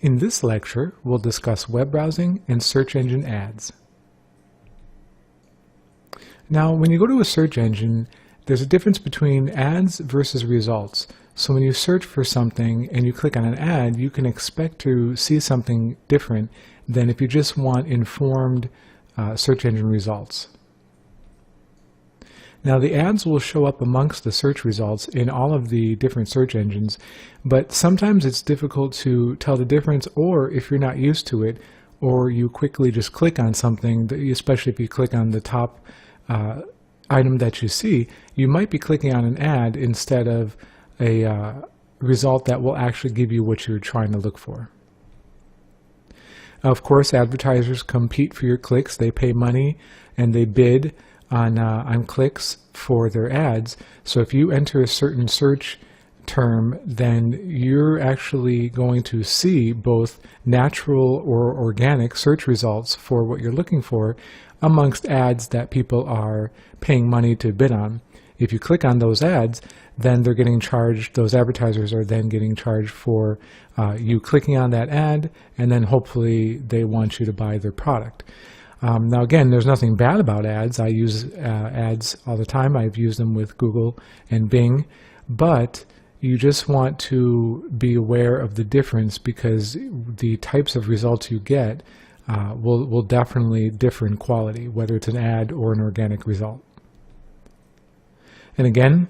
In this lecture, we'll discuss web browsing and search engine ads. Now, when you go to a search engine, there's a difference between ads versus results. So when you search for something and you click on an ad, you can expect to see something different than if you just want informed search engine results. Now, the ads will show up amongst the search results in all of the different search engines, but sometimes it's difficult to tell the difference, or if you're not used to it, or you quickly just click on something, especially if you click on the top item that you see, you might be clicking on an ad instead of a result that will actually give you what you're trying to look for. Of course, advertisers compete for your clicks. They pay money and they bid on clicks for their ads. So if you enter a certain search term, then you're actually going to see both natural or organic search results for what you're looking for amongst ads that people are paying money to bid on. If you click on those ads, then they're getting charged, those advertisers are then getting charged for you clicking on that ad, and then hopefully they want you to buy their product. Now again, there's nothing bad about ads. I use ads all the time. I've used them with Google and Bing, but you just want to be aware of the difference, because the types of results you get will definitely differ in quality, whether it's an ad or an organic result. And again,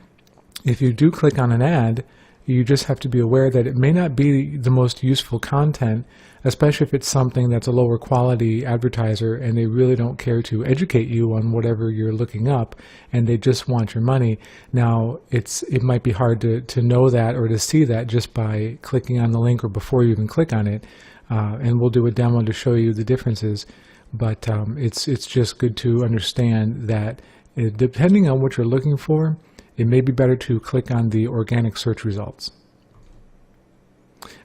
if you do click on an ad, you just have to be aware that it may not be the most useful content, especially if it's something that's a lower quality advertiser and they really don't care to educate you on whatever you're looking up, and they just want your money. Now, it might be hard to know that or to see that just by clicking on the link or before you even click on it. And we'll do a demo to show you the differences. But it's just good to understand that depending on what you're looking for, it may be better to click on the organic search results.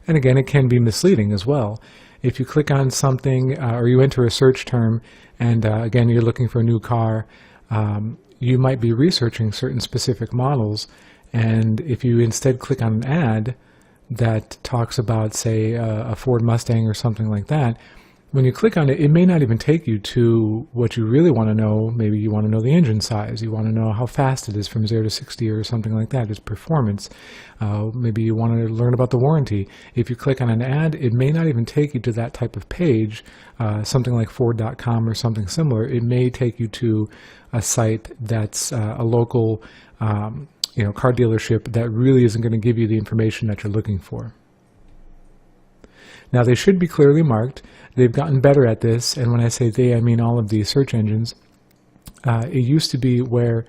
And again, it can be misleading as well. If you click on something or you enter a search term and again, you're looking for a new car, you might be researching certain specific models, and if you instead click on an ad that talks about, say, a Ford Mustang or something like that, when you click on it, it may not even take you to what you really want to know. Maybe you want to know the engine size. You want to know how fast it is from 0 to 60 or something like that, its performance. Maybe you want to learn about the warranty. If you click on an ad, it may not even take you to that type of page, something like Ford.com or something similar. It may take you to a site that's a local car dealership that really isn't going to give you the information that you're looking for. Now, they should be clearly marked. They've gotten better at this, and when I say they, I mean all of the search engines. It used to be where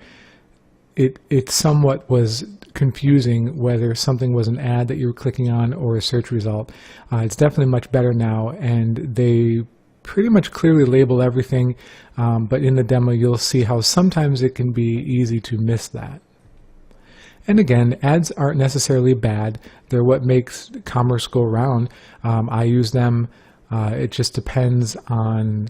it somewhat was confusing whether something was an ad that you were clicking on or a search result. It's definitely much better now, and they pretty much clearly label everything, but in the demo you'll see how sometimes it can be easy to miss that. And again, ads aren't necessarily bad. They're what makes commerce go around. I use them. It just depends on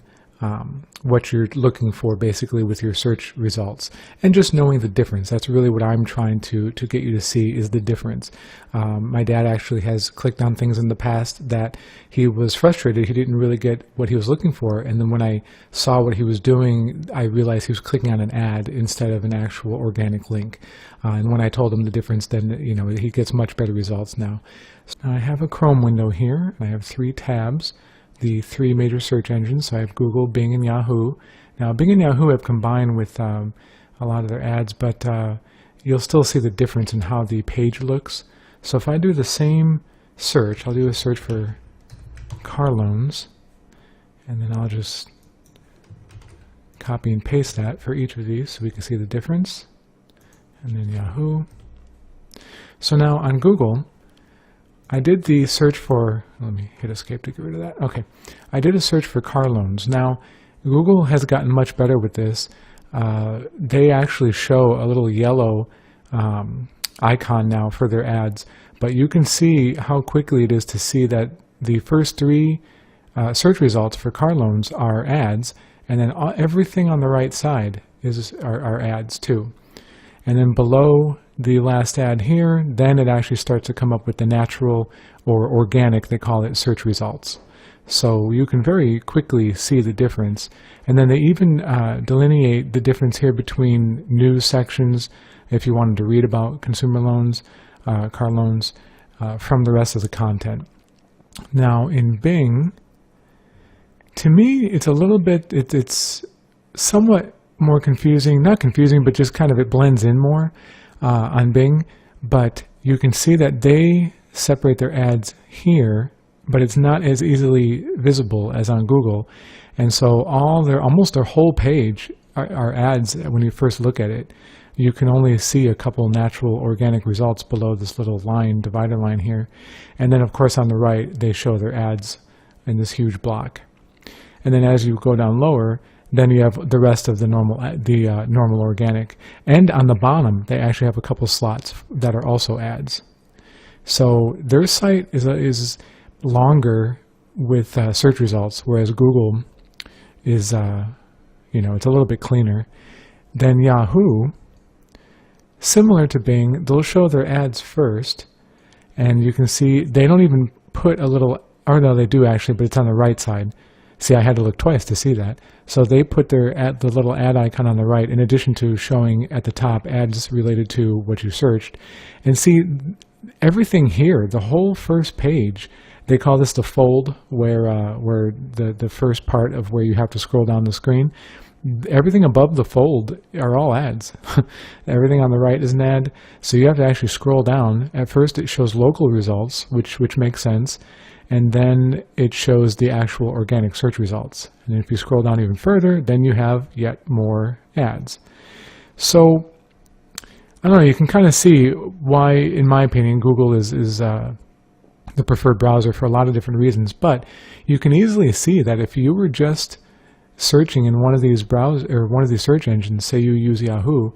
what you're looking for, basically, with your search results. And just knowing the difference. That's really what I'm trying to get you to see, is the difference. My dad actually has clicked on things in the past that he was frustrated. He didn't really get what he was looking for. And then when I saw what he was doing, I realized he was clicking on an ad instead of an actual organic link. And when I told him the difference, then he gets much better results now. So I have a Chrome window here. I have 3 tabs. The 3 major search engines. So I have Google, Bing, and Yahoo. Now, Bing and Yahoo have combined with a lot of their ads, but you'll still see the difference in how the page looks. So if I do the same search, I'll do a search for car loans, and then I'll just copy and paste that for each of these so we can see the difference. And then Yahoo. So now on Google, I did the search for, let me hit escape to get rid of that. Okay, I did a search for car loans. Now, Google has gotten much better with this. They actually show a little yellow icon now for their ads, but you can see how quickly it is to see that the first 3 search results for car loans are ads, and then everything on the right side are ads too. And then below the last ad here, then it actually starts to come up with the natural or organic, they call it, search results. So you can very quickly see the difference. And then they even delineate the difference here between news sections, if you wanted to read about consumer loans, car loans, from the rest of the content. Now in Bing, to me, it's a little bit, it's somewhat more confusing, not confusing, but just kind of it blends in more on Bing. But you can see that they separate their ads here, but it's not as easily visible as on Google. And so almost their whole page are ads when you first look at it. You can only see a couple natural organic results below this little line, divider line here. And then of course on the right, they show their ads in this huge block. And then as you go down lower, then you have the rest of the normal organic. And on the bottom, they actually have a couple slots that are also ads. So their site is longer with search results, whereas Google is, it's a little bit cleaner. Then Yahoo, similar to Bing, they'll show their ads first, and you can see they don't even put a little, or no, they do actually, but it's on the right side. See, I had to look twice to see that. So they put the little ad icon on the right, in addition to showing at the top ads related to what you searched. And see, everything here, the whole first page, they call this the fold, where the first part of where you have to scroll down the screen. Everything above the fold are all ads. Everything on the right is an ad. So you have to actually scroll down. At first it shows local results, which makes sense. And then it shows the actual organic search results. And if you scroll down even further, then you have yet more ads. So, I don't know, you can kind of see why, in my opinion, Google is the preferred browser for a lot of different reasons. But you can easily see that if you were just searching in one of these search engines, say you use Yahoo,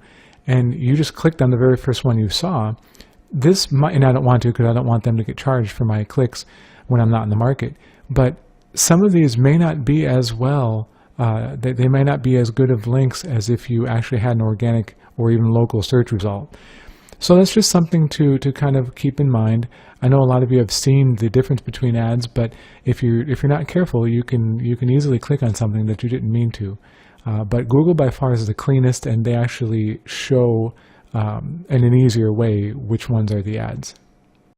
and you just clicked on the very first one you saw, this might, and I don't want to because I don't want them to get charged for my clicks when I'm not in the market, but some of these may not be as well, they may not be as good of links as if you actually had an organic or even local search result. So that's just something to kind of keep in mind. I know a lot of you have seen the difference between ads, but if you're not careful, you can easily click on something that you didn't mean to. But Google by far is the cleanest, and they actually show in an easier way which ones are the ads.